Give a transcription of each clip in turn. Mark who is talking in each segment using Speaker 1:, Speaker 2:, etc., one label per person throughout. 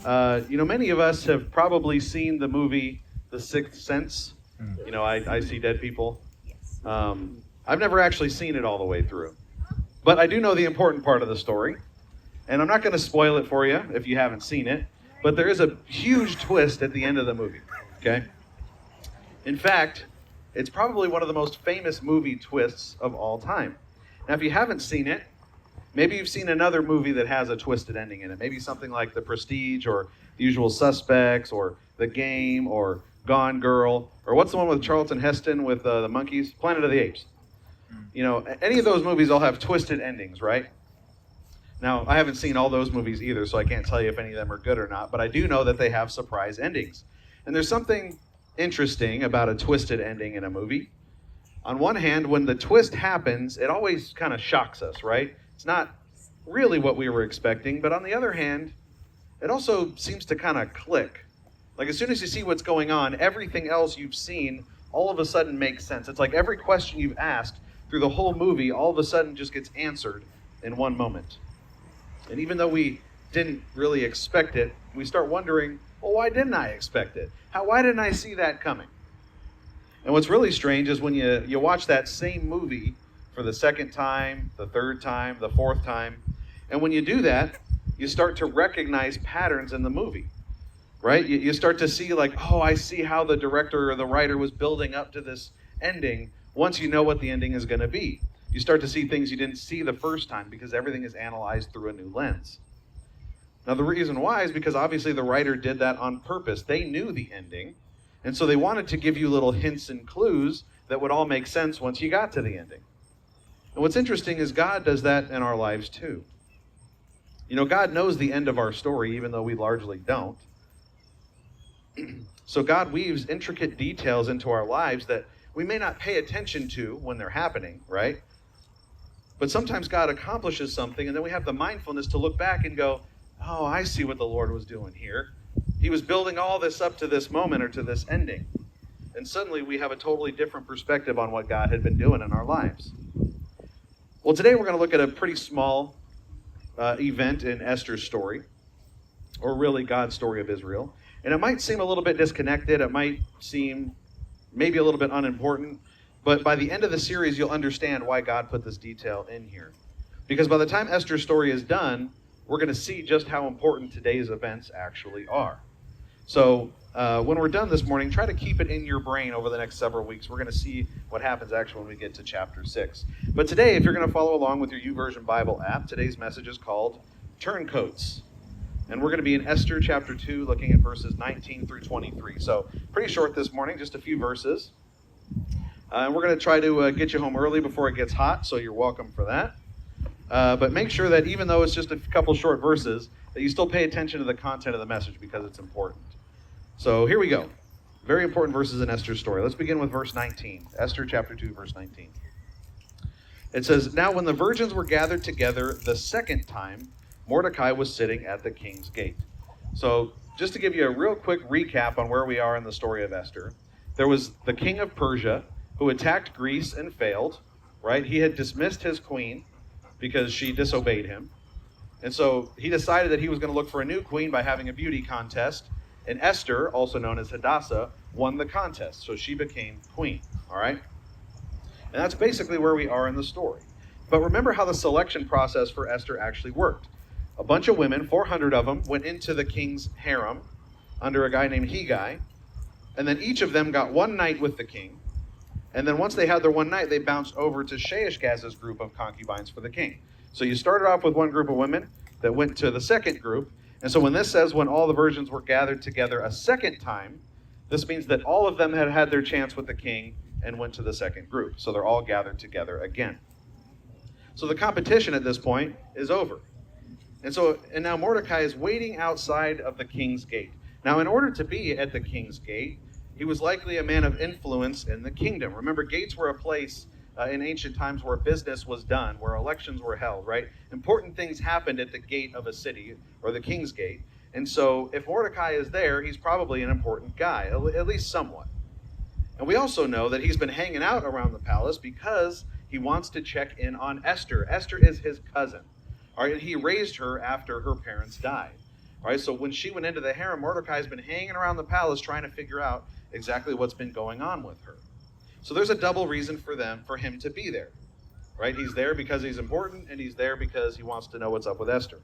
Speaker 1: Many of us have probably seen the movie The Sixth Sense. I see dead people. I've never actually seen it all the way through. But I do know the important part of the story. And I'm not going to spoil it for you if you haven't seen it. But there is a huge twist at the end of the movie. Okay? In fact, it's probably one of the most famous movie twists of all time. Now, if you haven't seen it, maybe you've seen another movie that has a twisted ending in it. Maybe something like The Prestige or The Usual Suspects or The Game or Gone Girl. Or what's the one with Charlton Heston with the monkeys? Planet of the Apes. Any of those movies all have twisted endings, right? Now, I haven't seen all those movies either, so I can't tell you if any of them are good or not, but I do know that they have surprise endings. And there's something interesting about a twisted ending in a movie. On one hand, when the twist happens, it always kind of shocks us, right? It's not really what we were expecting, but on the other hand, it also seems to kind of click. Like as soon as you see what's going on, everything else you've seen all of a sudden makes sense. It's like every question you've asked through the whole movie all of a sudden just gets answered in one moment. And even though we didn't really expect it, we start wondering, well, why didn't I expect it? Why didn't I see that coming? And what's really strange is when you watch that same movie for the second time, the third time, the fourth time, and when you do that, you start to recognize patterns in the movie, right? You start to see like, oh, I see how the director or the writer was building up to this ending once you know what the ending is going to be. You start to see things you didn't see the first time because everything is analyzed through a new lens. Now, the reason why is because obviously the writer did that on purpose. They knew the ending, and so they wanted to give you little hints and clues that would all make sense once you got to the ending. And what's interesting is God does that in our lives too. God knows the end of our story, even though we largely don't. So God weaves intricate details into our lives that we may not pay attention to when they're happening, right? But sometimes God accomplishes something, and then we have the mindfulness to look back and go, oh, I see what the Lord was doing here. He was building all this up to this moment or to this ending. And suddenly we have a totally different perspective on what God had been doing in our lives. Well, today we're going to look at a pretty small event in Esther's story, or really God's story of Israel. And it might seem a little bit disconnected. It might seem maybe a little bit unimportant. But by the end of the series, you'll understand why God put this detail in here. Because by the time Esther's story is done, we're going to see just how important today's events actually are. So when we're done this morning, try to keep it in your brain over the next several weeks. We're going to see what happens actually when we get to chapter 6. But today, if you're going to follow along with your YouVersion Bible app, today's message is called Turncoats. And we're going to be in Esther chapter 2, looking at verses 19 through 23. So pretty short this morning, just a few verses. And we're going to try to get you home early before it gets hot, so you're welcome for that. But make sure that even though it's just a couple short verses, that you still pay attention to the content of the message because it's important. So here we go. Very important verses in Esther's story. Let's begin with verse 19. Esther chapter 2, verse 19. It says, "Now when the virgins were gathered together the second time, Mordecai was sitting at the king's gate." So just to give you a real quick recap on where we are in the story of Esther, there was the king of Persia who attacked Greece and failed, right? He had dismissed his queen because she disobeyed him. And so he decided that he was going to look for a new queen by having a beauty contest. And Esther, also known as Hadassah, won the contest. So she became queen, all right? And that's basically where we are in the story. But remember how the selection process for Esther actually worked. A bunch of women, 400 of them, went into the king's harem under a guy named Hegai. And then each of them got one night with the king. And then once they had their one night, they bounced over to Shaashgaz's group of concubines for the king. So you started off with one group of women that went to the second group. And so when this says when all the virgins were gathered together a second time, this means that all of them had had their chance with the king and went to the second group. So they're all gathered together again. So the competition at this point is over. And now Mordecai is waiting outside of the king's gate. Now, in order to be at the king's gate, he was likely a man of influence in the kingdom. Remember, gates were a place in ancient times where business was done, where elections were held, right? Important things happened at the gate of a city, or the king's gate. And so if Mordecai is there, he's probably an important guy, at least somewhat. And we also know that he's been hanging out around the palace because he wants to check in on Esther. Esther is his cousin. All right, and he raised her after her parents died. All right, so when she went into the harem, Mordecai's been hanging around the palace trying to figure out exactly what's been going on with her. So there's a double reason for him to be there. Right? He's there because he's important, and he's there because he wants to know what's up with Esther.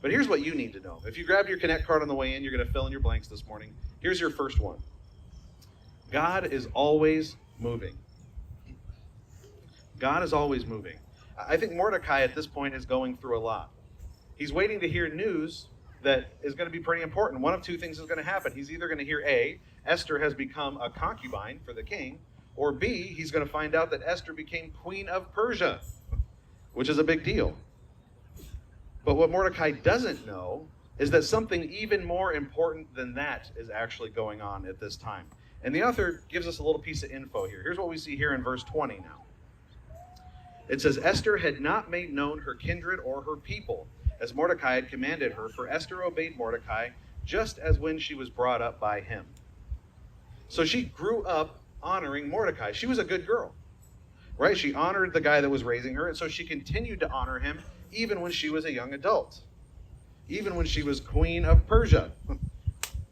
Speaker 1: But here's what you need to know. If you grab your Connect card on the way in, you're going to fill in your blanks this morning. Here's your first one. God is always moving. God is always moving. I think Mordecai at this point is going through a lot. He's waiting to hear news that is going to be pretty important. One of two things is going to happen. He's either going to hear A, Esther has become a concubine for the king, or B, he's going to find out that Esther became queen of Persia, which is a big deal. But what Mordecai doesn't know is that something even more important than that is actually going on at this time. And the author gives us a little piece of info here. Here's what we see here in verse 20 now. It says, Esther had not made known her kindred or her people, as Mordecai had commanded her, for Esther obeyed Mordecai, just as when she was brought up by him. So she grew up honoring Mordecai. She was a good girl, right? She honored the guy that was raising her, and so she continued to honor him even when she was a young adult, even when she was queen of Persia.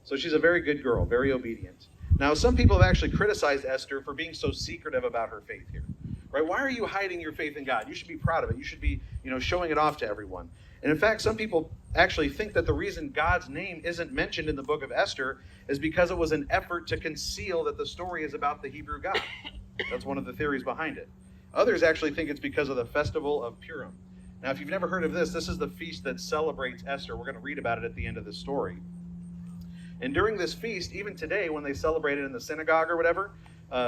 Speaker 1: So she's a very good girl, very obedient. Now, some people have actually criticized Esther for being so secretive about her faith here, right? Why are you hiding your faith in God? You should be proud of it. You should be, showing it off to everyone. And in fact, some people actually think that the reason God's name isn't mentioned in the book of Esther is because it was an effort to conceal that the story is about the Hebrew God. That's one of the theories behind it. Others actually think it's because of the festival of Purim. Now, if you've never heard of this is the feast that celebrates Esther. We're going to read about it at the end of this story. And during this feast, even today, when they celebrate it in the synagogue or whatever,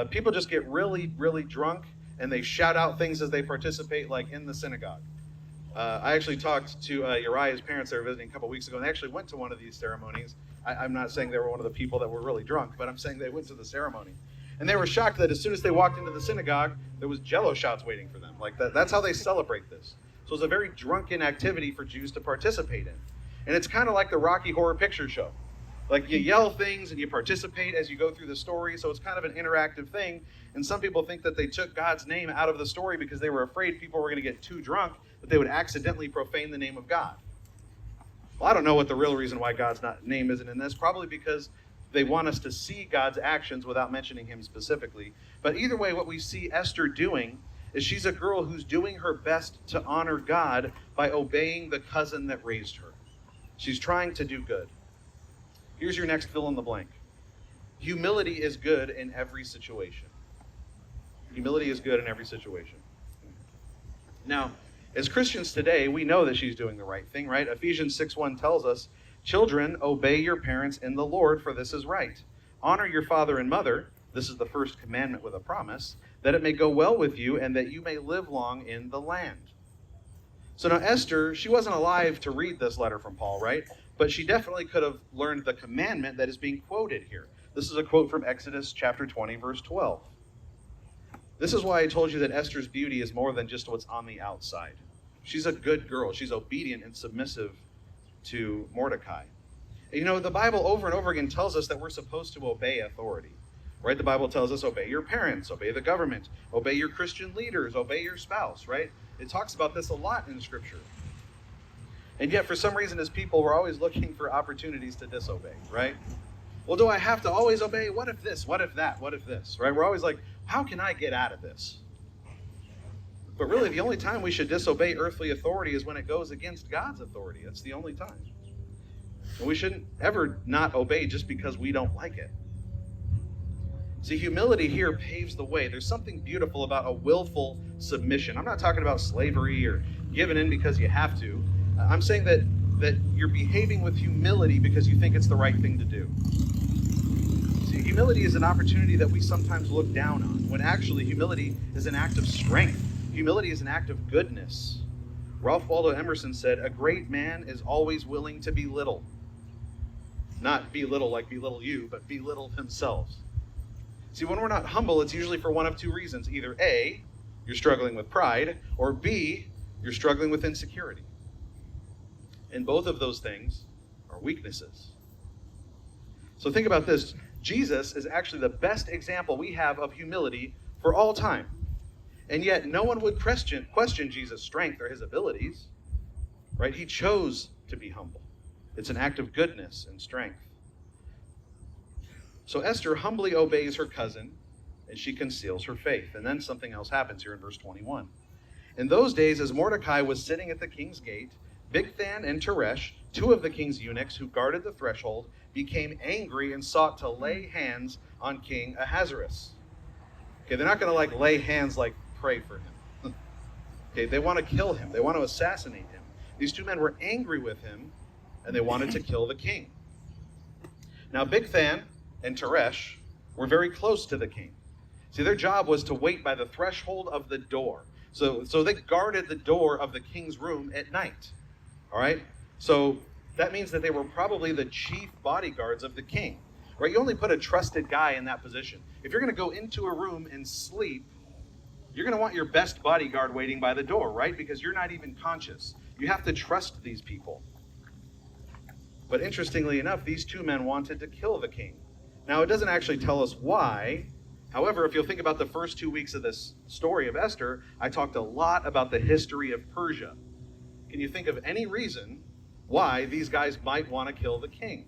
Speaker 1: people just get really, really drunk, and they shout out things as they participate, like in the synagogue. I actually talked to Uriah's parents. They were visiting a couple weeks ago, and they actually went to one of these ceremonies. I'm not saying they were one of the people that were really drunk, but I'm saying they went to the ceremony. And they were shocked that as soon as they walked into the synagogue, there was Jell-O shots waiting for them. Like that's how they celebrate this. So it's a very drunken activity for Jews to participate in. And it's kind of like the Rocky Horror Picture Show. Like you yell things and you participate as you go through the story, so it's kind of an interactive thing. And some people think that they took God's name out of the story because they were afraid people were going to get too drunk that they would accidentally profane the name of God. Well, I don't know what the real reason why God's name isn't in this. Probably because they want us to see God's actions without mentioning him specifically. But either way, what we see Esther doing is she's a girl who's doing her best to honor God by obeying the cousin that raised her. She's trying to do good. Here's your next fill in the blank. Humility is good in every situation. Humility is good in every situation. Now, as Christians today, we know that she's doing the right thing, right? Ephesians 6:1 tells us, children, obey your parents in the Lord, for this is right. Honor your father and mother. This is the first commandment with a promise, that it may go well with you and that you may live long in the land. So now Esther, she wasn't alive to read this letter from Paul, right? But she definitely could have learned the commandment that is being quoted here. This is a quote from Exodus chapter 20, verse 12. This is why I told you that Esther's beauty is more than just what's on the outside. She's a good girl. She's obedient and submissive to Mordecai. The Bible over and over again tells us that we're supposed to obey authority, right? The Bible tells us obey your parents, obey the government, obey your Christian leaders, obey your spouse, right? It talks about this a lot in Scripture. And yet, for some reason, as people, we're always looking for opportunities to disobey, right? Well, do I have to always obey? What if this? What if that? What if this? Right? We're always like, how can I get out of this? But really, the only time we should disobey earthly authority is when it goes against God's authority. That's the only time. And we shouldn't ever not obey just because we don't like it. See, humility here paves the way. There's something beautiful about a willful submission. I'm not talking about slavery or giving in because you have to. I'm saying that you're behaving with humility because you think it's the right thing to do. See, humility is an opportunity that we sometimes look down on, when actually humility is an act of strength. Humility is an act of goodness. Ralph Waldo Emerson said, a great man is always willing to be little. Not belittle like belittle you, but belittle themselves. See, when we're not humble, it's usually for one of two reasons. Either A, you're struggling with pride, or B, you're struggling with insecurity. And both of those things are weaknesses. So think about this. Jesus is actually the best example we have of humility for all time. And yet no one would question Jesus' strength or his abilities, right? He chose to be humble. It's an act of goodness and strength. So Esther humbly obeys her cousin, and she conceals her faith. And then something else happens here in verse 21. In those days, as Mordecai was sitting at the king's gate, Bigthan and Teresh, two of the king's eunuchs who guarded the threshold, became angry and sought to lay hands on King Ahasuerus. Okay, they're not going to lay hands pray for him. Okay, they want to kill him. They want to assassinate him. These two men were angry with him, and they wanted to kill the king. Now, Bigthan and Teresh were very close to the king. See, their job was to wait by the threshold of the door. So they guarded the door of the king's room at night. All right? So that means that they were probably the chief bodyguards of the king. Right? You only put a trusted guy in that position. If you're going to go into a room and sleep, you're going to want your best bodyguard waiting by the door, right? Because you're not even conscious. You have to trust these people. But interestingly enough, these two men wanted to kill the king. Now, it doesn't actually tell us why. However, if you'll think about the first 2 weeks of this story of Esther, I talked a lot about the history of Persia. Can you think of any reason why these guys might want to kill the king?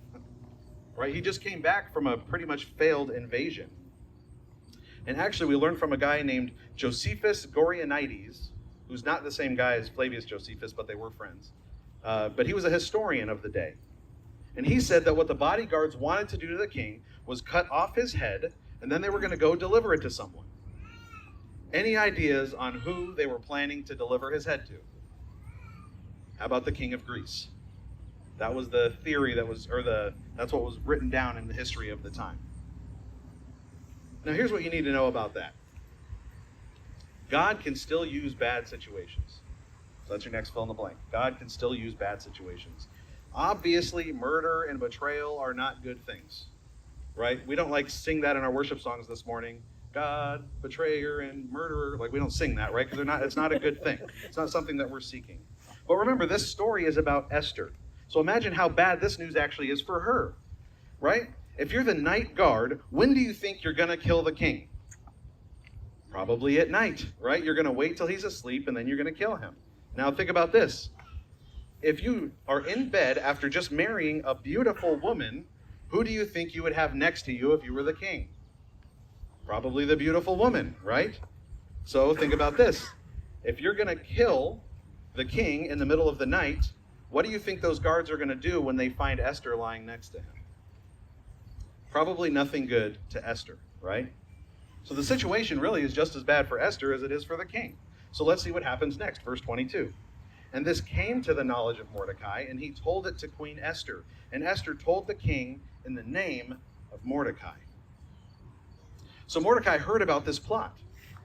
Speaker 1: Right? He just came back from a pretty much failed invasion. And actually, we learned from a guy named Josephus Gorianides, who's not the same guy as Flavius Josephus, but they were friends. But he was a historian of the day. And he said that what the bodyguards wanted to do to the king was cut off his head, and then they were going to go deliver it to someone. Any ideas on who they were planning to deliver his head to? How about the king of Greece? That was the theory that's what was written down in the history of the time. Now here's what you need to know about that. God can still use bad situations. So that's your next fill in the blank. God can still use bad situations. Obviously, murder and betrayal are not good things, right? We don't sing that in our worship songs this morning. God, betrayer, and murderer. We don't sing that, right? Because it's not a good thing. It's not something that we're seeking. But remember, this story is about Esther. So imagine how bad this news actually is for her, right? If you're the night guard, when do you think you're going to kill the king? Probably at night, right? You're going to wait till he's asleep, and then you're going to kill him. Now think about this. If you are in bed after just marrying a beautiful woman, who do you think you would have next to you if you were the king? Probably the beautiful woman, right? So think about this. If you're going to kill the king in the middle of the night, what do you think those guards are going to do when they find Esther lying next to him? Probably nothing good to Esther, right? So the situation really is just as bad for Esther as it is for the king. So let's see what happens next, verse 22. And this came to the knowledge of Mordecai, and he told it to Queen Esther. And Esther told the king in the name of Mordecai. So Mordecai heard about this plot,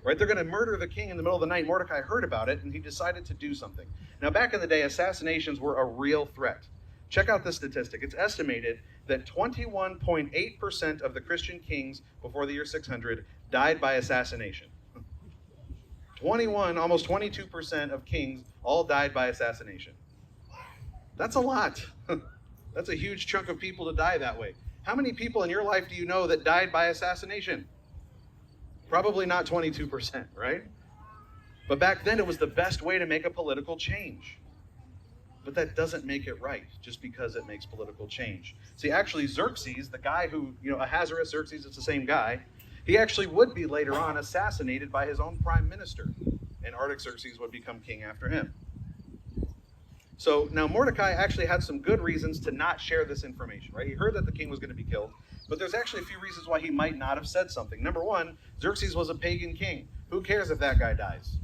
Speaker 1: right? They're going to murder the king in the middle of the night. Mordecai heard about it, and he decided to do something. Now, back in the day, assassinations were a real threat. Check out this statistic. It's estimated that 21.8% of the Christian kings before the year 600 died by assassination. almost 22% of kings all died by assassination. That's a lot. That's a huge chunk of people to die that way. How many people in your life do you know that died by assassination? Probably not 22%, right? But back then it was the best way to make a political change. But that doesn't make it right just because it makes political change. See, actually Xerxes, the guy who, Ahasuerus, Xerxes, it's the same guy, he actually would be later on assassinated by his own prime minister, and Artaxerxes would become king after him. So now Mordecai actually had some good reasons to not share this information, right? He heard that the king was going to be killed, but there's actually a few reasons why he might not have said something. Number one, Xerxes was a pagan king. Who cares if that guy dies?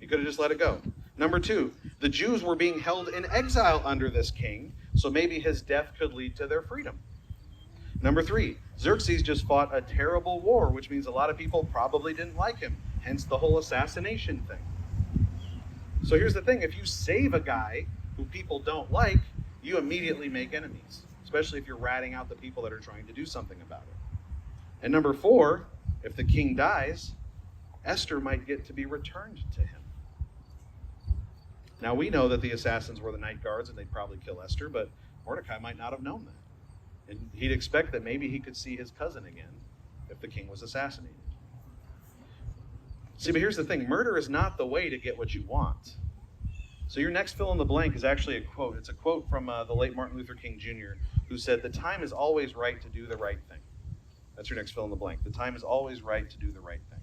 Speaker 1: He could have just let it go. Number two, the Jews were being held in exile under this king, so maybe his death could lead to their freedom. Number three, Xerxes just fought a terrible war, which means a lot of people probably didn't like him, hence the whole assassination thing. So here's the thing, if you save a guy who people don't like, you immediately make enemies, especially if you're ratting out the people that are trying to do something about it. And number four, if the king dies, Esther might get to be returned to him. Now we know that the assassins were the night guards and they'd probably kill Esther, but Mordecai might not have known that. And he'd expect that maybe he could see his cousin again if the king was assassinated. See, but here's the thing. Murder is not the way to get what you want. So your next fill in the blank is actually a quote. It's a quote from the late Martin Luther King Jr., who said, "The time is always right to do the right thing." That's your next fill in the blank. The time is always right to do the right thing.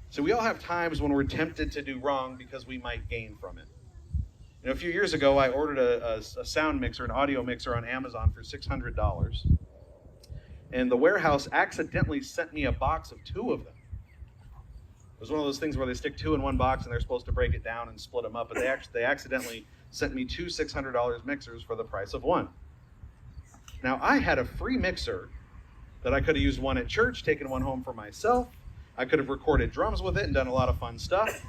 Speaker 1: So we all have times when we're tempted to do wrong because we might gain from it. You know, a few years ago, I ordered a sound mixer, an audio mixer on Amazon for $600. And the warehouse accidentally sent me a box of 2 of them. It was one of those things where they stick 2 in one box and they're supposed to break it down and split them up, but they accidentally sent me 2 $600 mixers for the price of 1. Now, I had a free mixer that I could have used one at church, taken one home for myself. I could have recorded drums with it and done a lot of fun stuff.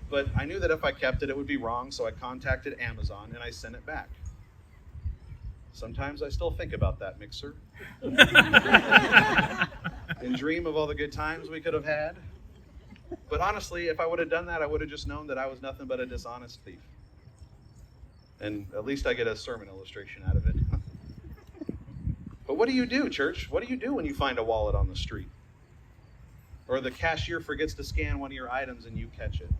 Speaker 1: But I knew that if I kept it, it would be wrong, so I contacted Amazon and I sent it back. Sometimes I still think about that mixer and dream of all the good times we could have had. But honestly, if I would have done that, I would have just known that I was nothing but a dishonest thief. And at least I get a sermon illustration out of it. But what do you do, church? What do you do when you find a wallet on the street? Or the cashier forgets to scan one of your items and you catch it?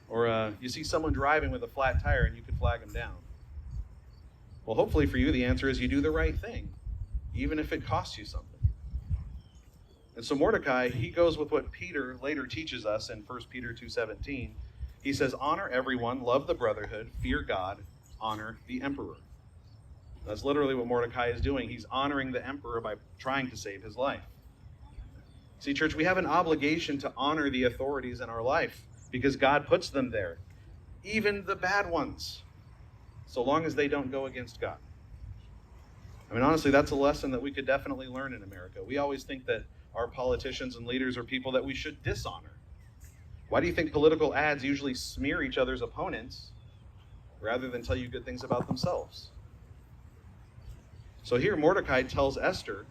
Speaker 1: Or you see someone driving with a flat tire and you could flag them down? Well, hopefully for you, the answer is you do the right thing, even if it costs you something. And so Mordecai, he goes with what Peter later teaches us in 1 Peter 2:17. He says, honor everyone, love the brotherhood, fear God, honor the emperor. That's literally what Mordecai is doing. He's honoring the emperor by trying to save his life. See, church, we have an obligation to honor the authorities in our life because God puts them there, even the bad ones, so long as they don't go against God. I mean, honestly, that's a lesson that we could definitely learn in America. We always think that our politicians and leaders are people that we should dishonor. Why do you think political ads usually smear each other's opponents rather than tell you good things about themselves? So here Mordecai tells Esther,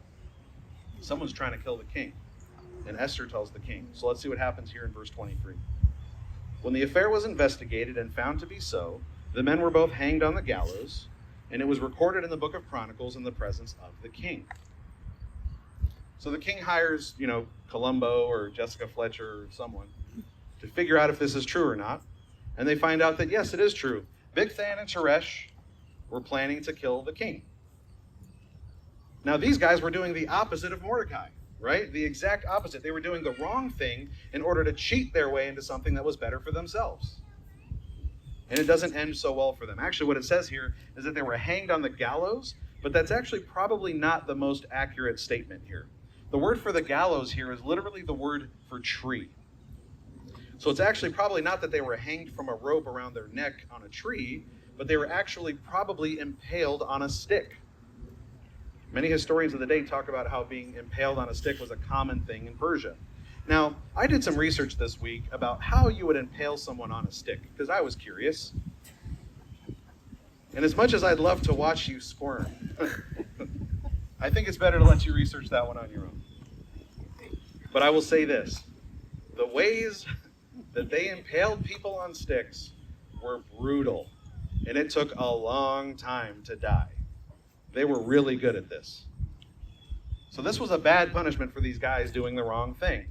Speaker 1: someone's trying to kill the king. And Esther tells the king. So let's see what happens here in verse 23. When the affair was investigated and found to be so, the men were both hanged on the gallows, and it was recorded in the book of Chronicles in the presence of the king. So the king hires, Columbo or Jessica Fletcher or someone to figure out if this is true or not. And they find out that, yes, it is true. Bigthan and Teresh were planning to kill the king. Now, these guys were doing the opposite of Mordecai, right? The exact opposite. They were doing the wrong thing in order to cheat their way into something that was better for themselves. And it doesn't end so well for them. Actually, what it says here is that they were hanged on the gallows, but that's actually probably not the most accurate statement here. The word for the gallows here is literally the word for tree. So it's actually probably not that they were hanged from a rope around their neck on a tree, but they were actually probably impaled on a stick. Many historians of the day talk about how being impaled on a stick was a common thing in Persia. Now, I did some research this week about how you would impale someone on a stick, because I was curious. And as much as I'd love to watch you squirm, I think it's better to let you research that one on your own. But I will say this. The ways that they impaled people on sticks were brutal, and it took a long time to die. They were really good at this. So this was a bad punishment for these guys doing the wrong thing.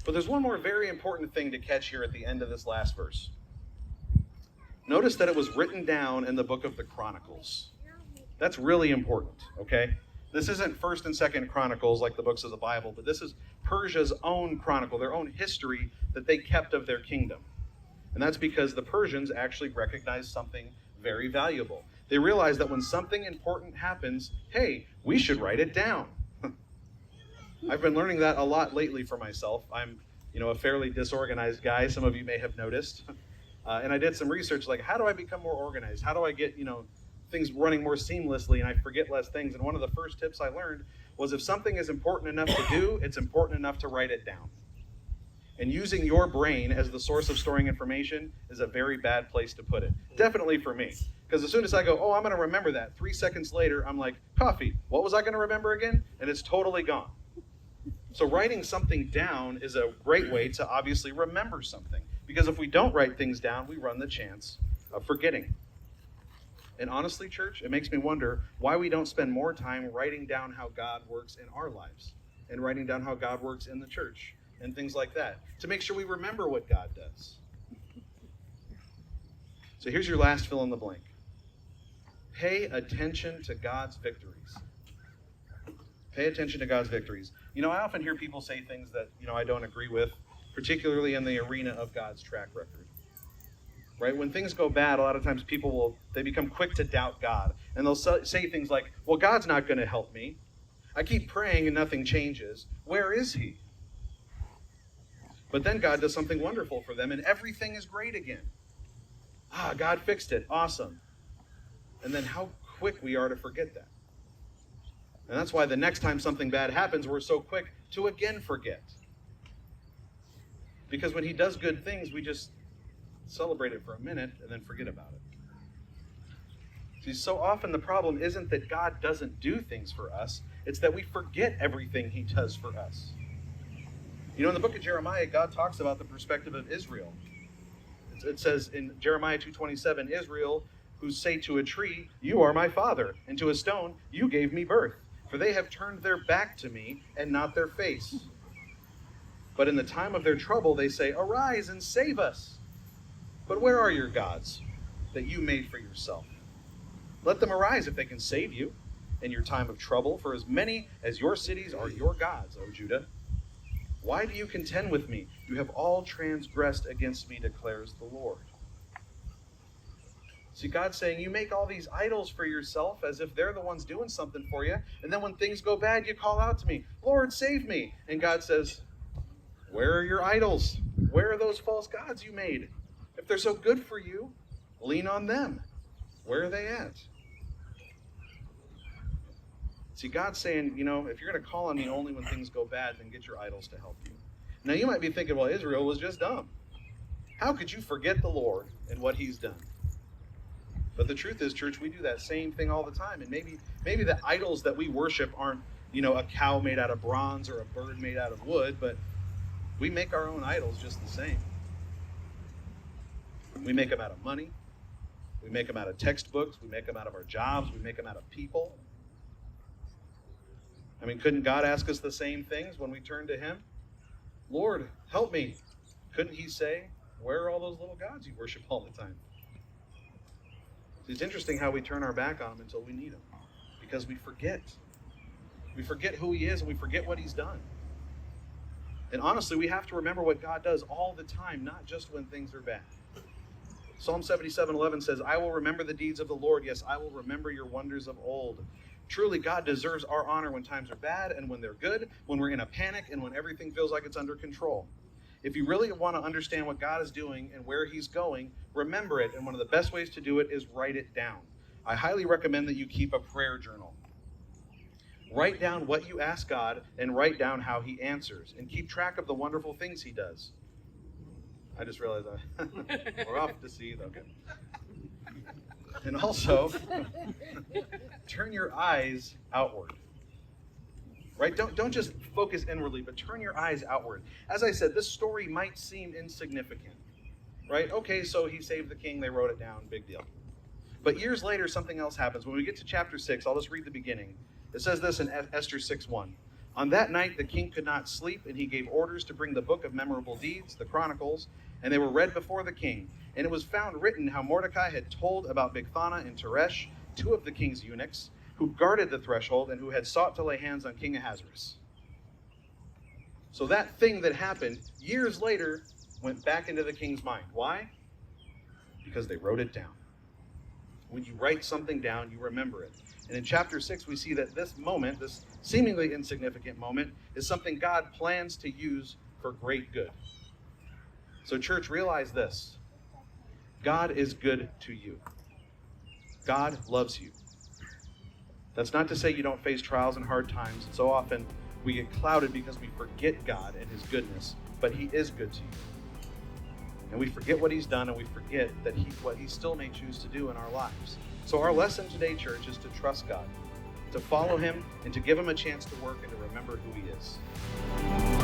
Speaker 1: But there's one more very important thing to catch here at the end of this last verse. Notice that it was written down in the book of the Chronicles. That's really important, okay? This isn't 1st and 2nd Chronicles like the books of the Bible, but this is Persia's own chronicle, their own history that they kept of their kingdom. And that's because the Persians actually recognized something very valuable. They realized that when something important happens, hey, we should write it down. I've been learning that a lot lately for myself. I'm, a fairly disorganized guy, some of you may have noticed. And I did some research, like, how do I become more organized? How do I get, things running more seamlessly and I forget less things? And one of the first tips I learned was if something is important enough to do, it's important enough to write it down. And using your brain as the source of storing information is a very bad place to put it. Definitely for me. Because as soon as I go, I'm going to remember that, 3 seconds later, I'm like, coffee. What was I going to remember again? And it's totally gone. So writing something down is a great way to obviously remember something. Because if we don't write things down, we run the chance of forgetting. And honestly, church, it makes me wonder why we don't spend more time writing down how God works in our lives and writing down how God works in the church. and things like that, to make sure we remember what God does. So here's your last fill in the blank. Pay attention to God's victories. Pay attention to God's victories. You know, I often hear people say things that, I don't agree with, particularly in the arena of God's track record. Right? When things go bad, a lot of times they become quick to doubt God. And they'll say things like, well, God's not going to help me. I keep praying and nothing changes. Where is he? But then God does something wonderful for them and everything is great again. God fixed it. Awesome. And then how quick we are to forget that. And that's why the next time something bad happens, we're so quick to again forget. Because when he does good things, we just celebrate it for a minute and then forget about it. See, so often the problem isn't that God doesn't do things for us, it's that we forget everything he does for us. In the book of Jeremiah, God talks about the perspective of Israel. It says in Jeremiah 2:27, Israel, who say to a tree, you are my father, and to a stone, you gave me birth. For they have turned their back to me and not their face. But in the time of their trouble, they say, arise and save us. But where are your gods that you made for yourself? Let them arise if they can save you in your time of trouble, for as many as your cities are your gods, O Judah. Why do you contend with me? You have all transgressed against me, declares the Lord. See, God's saying, you make all these idols for yourself as if they're the ones doing something for you, and then when things go bad, you call out to me, Lord, save me. And God says, where are your idols? Where are those false gods you made? If they're so good for you, lean on them. Where are they at? See, God's saying, if you're going to call on me only when things go bad, then get your idols to help you. Now, you might be thinking, well, Israel was just dumb. How could you forget the Lord and what he's done? But the truth is, church, we do that same thing all the time. And maybe the idols that we worship aren't, a cow made out of bronze or a bird made out of wood, but we make our own idols just the same. We make them out of money. We make them out of textbooks. We make them out of our jobs. We make them out of people. Couldn't God ask us the same things when we turn to him? Lord, help me. Couldn't he say, where are all those little gods you worship all the time? It's interesting how we turn our back on him until we need him. Because we forget. We forget who he is and we forget what he's done. And honestly, we have to remember what God does all the time, not just when things are bad. Psalm 77:11 says, I will remember the deeds of the Lord. Yes, I will remember your wonders of old. Truly, God deserves our honor when times are bad and when they're good, when we're in a panic and when everything feels like it's under control. If you really want to understand what God is doing and where he's going, remember it. And one of the best ways to do it is write it down. I highly recommend that you keep a prayer journal. Write down what you ask God and write down how he answers. And keep track of the wonderful things he does. I just realized we're off to see. Okay. And also, turn your eyes outward. Right? Don't just focus inwardly, but turn your eyes outward. As I said, this story might seem insignificant. Right? Okay, so he saved the king, they wrote it down, big deal. But years later, something else happens. When we get to chapter 6, I'll just read the beginning. It says this in Esther 6:1. On that night, the king could not sleep, and he gave orders to bring the book of memorable deeds, the Chronicles, and they were read before the king. And it was found written how Mordecai had told about Bigthana and Teresh, two of the king's eunuchs, who guarded the threshold and who had sought to lay hands on King Ahasuerus. So that thing that happened years later went back into the king's mind. Why? Because they wrote it down. When you write something down, you remember it. And in chapter 6, we see that this moment, this seemingly insignificant moment, is something God plans to use for great good. So church, realize this. God is good to you. God loves you. That's not to say you don't face trials and hard times. And so often we get clouded because we forget God and his goodness, but he is good to you. And we forget what he's done, and we forget that what he still may choose to do in our lives. So our lesson today, church, is to trust God, to follow him, and to give him a chance to work and to remember who he is.